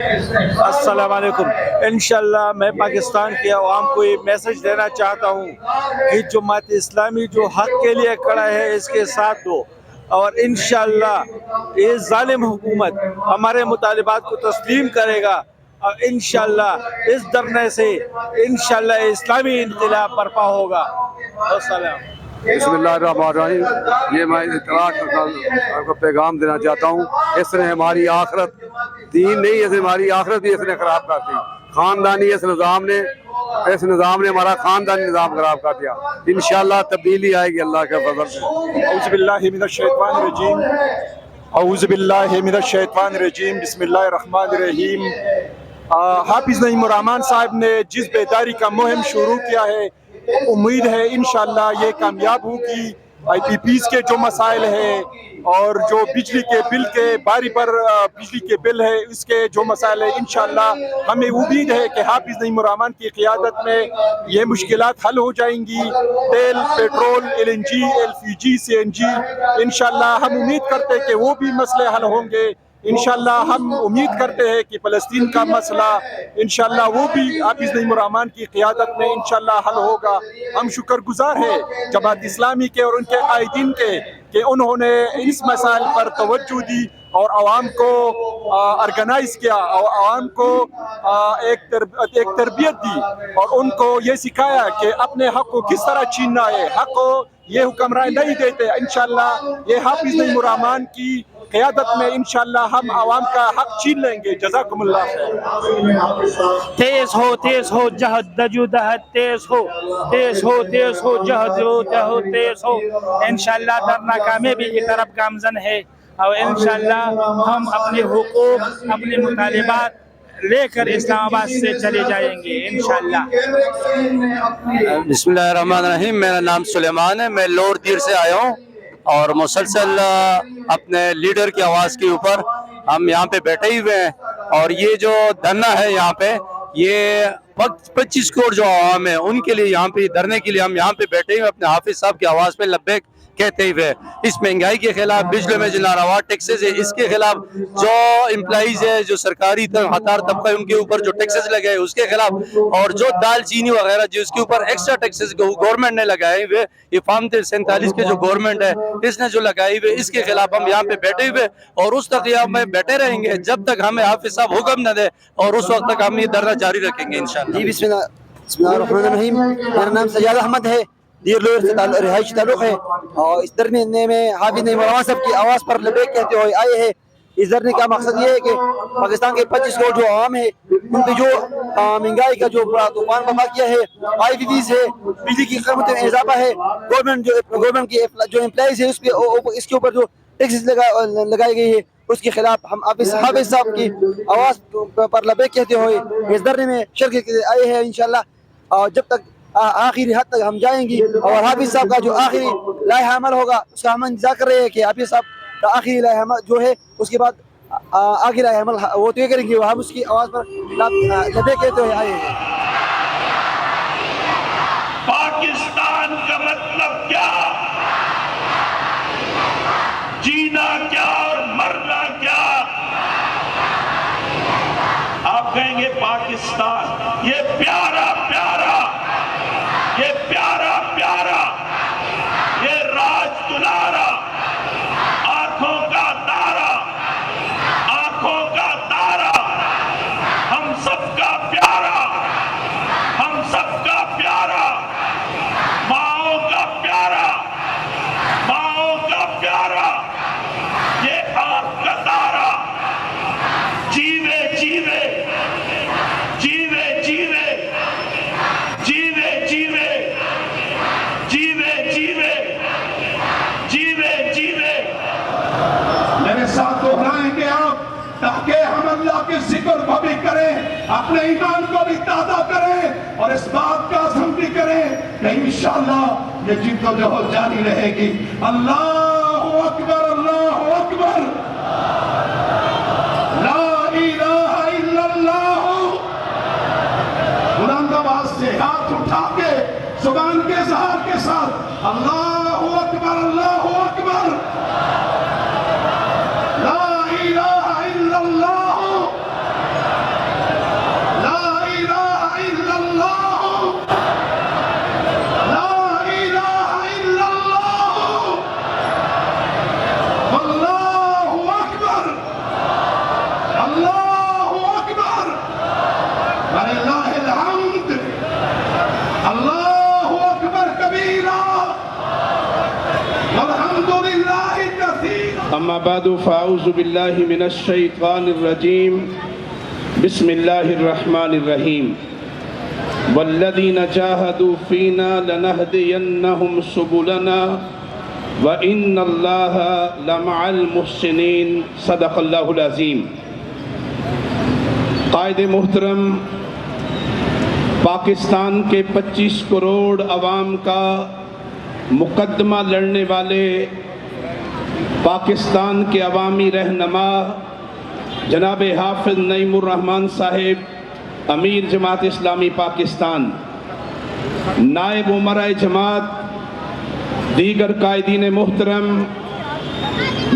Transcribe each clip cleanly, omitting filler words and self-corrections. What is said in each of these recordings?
السلام علیکم. انشاءاللہ میں پاکستان کے عوام کو یہ میسج دینا چاہتا ہوں کہ جماعت اسلامی جو حق کے لیے کھڑا ہے اس کے ساتھ دو، اور انشاءاللہ یہ ظالم حکومت ہمارے مطالبات کو تسلیم کرے گا، اور انشاءاللہ اس دھرنے سے انشاءاللہ اسلامی انقلاب برپا ہوگا. السلام. بسم اللہ الرحمن الرحیم. یہ میں اطلاع کو پیغام دینا چاہتا ہوں. اس نے ہماری آخرت دین نہیں، اس نے ہماری آخرت بھی اس نے خراب کر دی. خاندانی اس نظام نے ہمارا خاندانی نظام خراب کر دیا. انشاءاللہ تبدیلی آئے گی اللہ کے فضل سے. اعوذ باللہ من الشیطان الرجیم. اعوذ باللہ من الشیطان الرجیم. بسم اللہ الرحمن الرحیم. حافظ نعیم الرحمن صاحب نے جس بیداری کا مہم شروع کیا ہے، امید ہے انشاءاللہ یہ کامیاب ہوگی. آئی پی پیز کے جو مسائل ہیں اور جو بجلی کے بل کے باری پر بجلی کے بل ہے اس کے جو مسائل ہیں، انشاءاللہ ہمیں امید ہے کہ حافظ نعیم الرحمن کی قیادت میں یہ مشکلات حل ہو جائیں گی. تیل، پیٹرول، LNG، LPG، CNG، انشاءاللہ ہم امید کرتے ہیں کہ وہ بھی مسئلے حل ہوں گے. انشاءاللہ ہم امید کرتے ہیں کہ فلسطین کا مسئلہ انشاءاللہ وہ بھی حافظ نعیم الرحمن کی قیادت میں انشاءاللہ حل ہوگا. ہم شکر گزار ہیں جماعت اسلامی کے اور ان کے قائدین کے کہ انہوں نے اس مسائل پر توجہ دی اور عوام کو آرگنائز کیا، اور عوام کو ایک تربیت دی اور ان کو یہ سکھایا کہ اپنے حق کو کس طرح چھیننا ہے. حق کو یہ حکمران نہیں دیتے. انشاءاللہ یہ حافظ نعیم الرحمن کی قیادت میں انشاءاللہ ہم عوام کا حق چھین لیں گے. جزاکم اللہ خیر. تیز ہو جہد دجو دہد، تیز ہو جہد تیز ہو. انشاءاللہ در ناکامیابی کی طرف گامزن ہے، اور انشاءاللہ ہم اپنے حقوق، اپنے مطالبات لے کر اسلام آباد سے چلے جائیں گے انشاءاللہ. بسم اللہ الرحمن الرحیم. میرا نام سلیمان ہے، میں لور دیر سے آیا ہوں، اور مسلسل اپنے لیڈر کی آواز کے اوپر ہم یہاں پہ بیٹھے ہوئے ہیں. اور یہ جو دھرنا ہے یہاں پہ، یہ 25 کروڑ جو عوام ہے ان کے لیے یہاں پہ دھرنے کے لیے ہم یہاں پہ بیٹھے ہوئے اپنے حافظ صاحب کی آواز پہ لبیک کہتے ہوئے. اس مہنگائی کے خلاف، بجلی میں جو ناروا ٹیکسز ہے اس کے خلاف، جو امپلائیز ہے، جو سرکاری ہتار طبقہ ان کے اوپر جو ٹیکسز لگائے اس کے خلاف، اور جو دال چینی وغیرہ جو اس کے اوپر ایکسٹرا ٹیکسز گورنمنٹ نے لگائے ہوئے، یہ فارم 47 کے جو گورنمنٹ ہے اس نے جو لگائی ہوئے، اس کے خلاف ہم یہاں پہ بیٹھے ہوئے اور اس تک یہاں میں بیٹھے رہیں گے جب تک ہمیں حافظ صاحب حکم نہ دے، اور اس وقت تک ہم یہ دھرنا جاری رکھیں گے انشاءاللہ. جی بسم اللہ الرحمن الرحیم. میرا نام سجاد احمد ہے، دیر لوئر سے رہائشی تعلق ہے، اور اس دھرنے میں حافظ نعیم الرحمن صاحب کی آواز پر لبیک کہتے ہوئے آئے ہیں. اس دھرنے کا مقصد یہ ہے کہ پاکستان کے 25 کروڑ جو عوام ہے ان پہ جو مہنگائی کا جو بڑا طوفان برپا کیا ہے، آئی پی پیز ہے، بجلی کی قیمتوں میں اضافہ ہے، گورنمنٹ کی جو امپلائیز ہے اس کے اوپر جو ٹیکسز لگائی گئی ہے، اس کے خلاف ہم حافظ صاحب کی آواز پر لبیک کہتے ہوئے اس دھرنے میں شرکت کے آئے ہیں انشاءاللہ. اور جب تک آخری حد تک ہم جائیں گی، اور حافظ صاحب کا جو آخری لائحہ عمل ہوگا اس کا ہم انتظار کر رہے ہیں کہ حافظ صاحب کا آخری لائحہ عمل جو ہے اس کے بعد آخری لائحہ عمل وہ طے کریں گے. ہم اس کی آواز پر لبیک کہتے ہوئے آئے ہیں. پاکستان کا مطلب کیا، جینا کیا اور مرنا کیا. آپ کہیں گے پاکستان یہ پیارا پیارا، یہ پیارا پیارا، یہ راج دلارا، آنکھوں کا تارا، آنکھوں کا تارا، ہم سب کا پیارا، ہم سب کا پیارا، ماؤں کا پیارا، ماؤں کا پیارا، یہ آپ کا تارا. جیوے جیوے جیوے جیوے جیوے جیوے جیوے جیوے جیوے جیوے. میرے ساتھ دہرائیں گے آپ تاکہ ہم اللہ کے ذکر کو بھی کریں، اپنے ایمان کو بھی تازہ کریں، اور اس بات کا عزم بھی کریں کہ انشاءاللہ یہ جد و جہد جاری رہے گی. اللہ اکبر، اللہ اکبر، لا الہ الا اللہ. بلند آواز سے ہاتھ اٹھا کے زبان کے اظہار کے ساتھ اللہ اکبر، اللہ اکبر، لا الہ الا اللہ. أما بعد فأعوذ بالله من الشيطان الرجيم بسم الله الرحمن الرحيم والذين جاهدوا فينا لنهدينهم سبلنا وإن الله لمع المحسنين صدق الله العظيم. قائد محترم، پاکستان کے 25 کروڑ عوام کا مقدمہ لڑنے والے پاکستان کے عوامی رہنما جناب حافظ نعیم الرحمن صاحب، امیر جماعت اسلامی پاکستان، نائب امراء جماعت، دیگر قائدین محترم،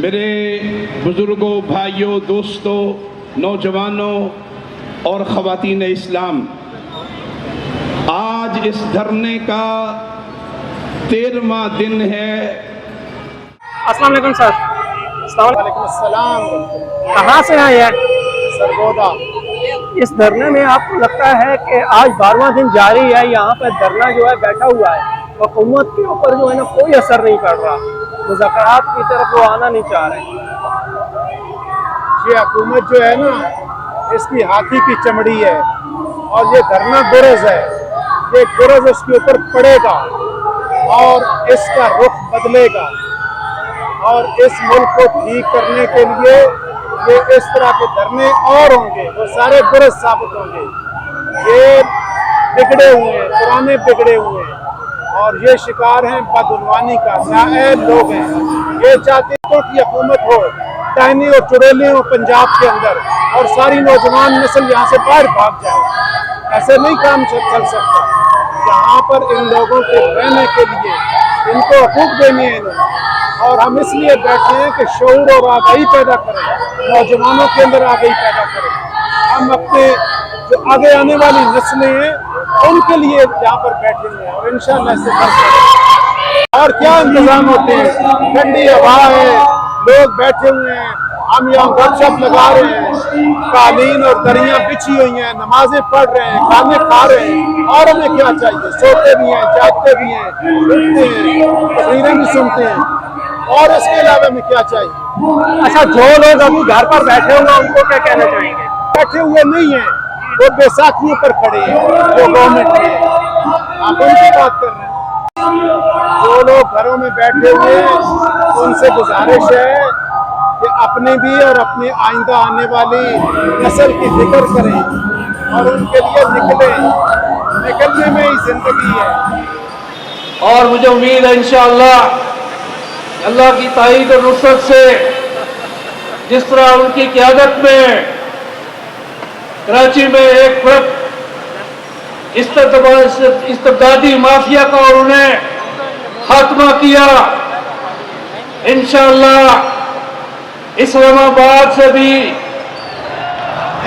میرے بزرگوں، بھائیوں، دوستوں، نوجوانوں اور خواتین اسلام، آج اس دھرنے کا 13واں دن ہے. السلام علیکم سر. وعلیکم السلام. کہاں سے آئے ہیں؟ سرگودا. اس دھرنے میں آپ کو لگتا ہے کہ آج 12واں دن جاری ہے، یہاں پہ دھرنا جو ہے بیٹھا ہوا ہے، حکومت کے اوپر جو ہے نا کوئی اثر نہیں پڑ رہا، مذاکرات کی طرف وہ آنا نہیں چاہ رہے؟ یہ حکومت جو ہے نا اس کی ہاتھی کی چمڑی ہے، اور یہ دھرنا برز ہے، یہ برز اس کے اوپر پڑے گا اور اس کا رخ بدلے گا، اور اس ملک کو ٹھیک کرنے کے لیے یہ اس طرح کے دھرنے اور ہوں گے، وہ سارے برز ثابت ہوں گے. یہ بگڑے ہوئے ہیں، پرانے بگڑے ہوئے ہیں، اور یہ شکار ہیں بدعنوانی کا، نااہل لوگ ہیں. یہ چاہتے ہیں کہ حکومت ہو، ٹہنی اور چڑیلیں ہوں پنجاب کے اندر، اور ساری نوجوان نسل یہاں سے باہر بھاگ جائے. ایسے نہیں کام چل سکتا. یہاں پر ان لوگوں کے رہنے کے لیے ان کو حقوق دینے ہیں انہوں، اور ہم اس لیے بیٹھے ہیں کہ شعور اور آگاہی پیدا کریں، نوجوانوں کے اندر آگاہی پیدا کریں. ہم اپنے جو آگے آنے والی نسلیں ہیں ان کے لیے یہاں پر بیٹھے ہیں، اور انشاءاللہ اس سے فرق کریں. اور کیا انتظام ہوتے ہیں، ٹھنڈی ہوا ہے، لوگ بیٹھے ہوئے ہیں، ہم یہاں گپ شپ لگا رہے ہیں، قالین اور دریاں بچھی ہوئی ہیں، نمازیں پڑھ رہے ہیں، کھانے کھا رہے ہیں. اور ہمیں کیا چاہیے؟ سوتے بھی ہیں، جاگتے بھی ہیں، اٹھتے ہیں، تقریریں بھی سنتے ہیں، اور اس کے علاوہ ہمیں کیا چاہیے؟ اچھا، جو لوگ ابھی گھر پر بیٹھے ہوئے ہیں ان کو کیا کہنا چاہیں گے؟ بیٹھے ہوئے نہیں ہیں، وہ بیساکھیوں پر کھڑے ہیں، جو گورنمنٹ ہے، آپ ان کی بات کر رہے ہیں. جو لوگ گھروں میں بیٹھے ہوئے ہیں ان سے گزارش ہے کہ اپنے بھی اور اپنے آئندہ آنے والی نسل کی فکر کریں، اور ان کے لیے نکلیں. نکلنے میں ہی زندگی ہے. اور مجھے امید ہے انشاءاللہ اللہ کی تائید اور نصرت سے جس طرح ان کی قیادت میں کراچی میں ایک فرق استبدادی مافیا کا اور انہیں خاتمہ کیا، انشاءاللہ اسلام آباد سے بھی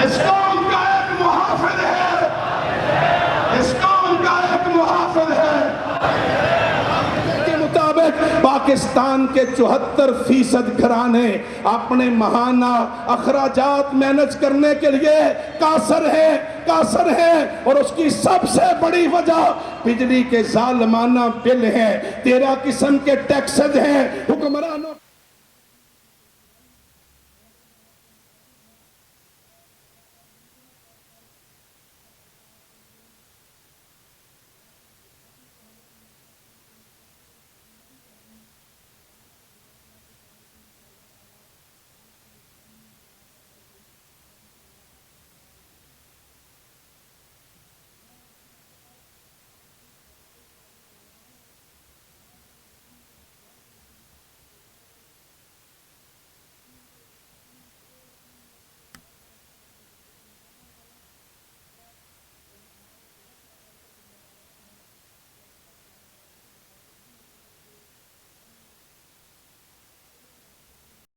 اس قوم کا ایک محافظ ہے، اس قوم کا ایک محافظ ہے. کے مطابق پاکستان کے 74% گھرانے اپنے ماہانہ اخراجات مینج کرنے کے لیے قاصر ہیں، اور اس کی سب سے بڑی وجہ بجلی کے ظالمانہ بل ہیں، 13 قسم کے ٹیکسز ہیں. حکمرانوں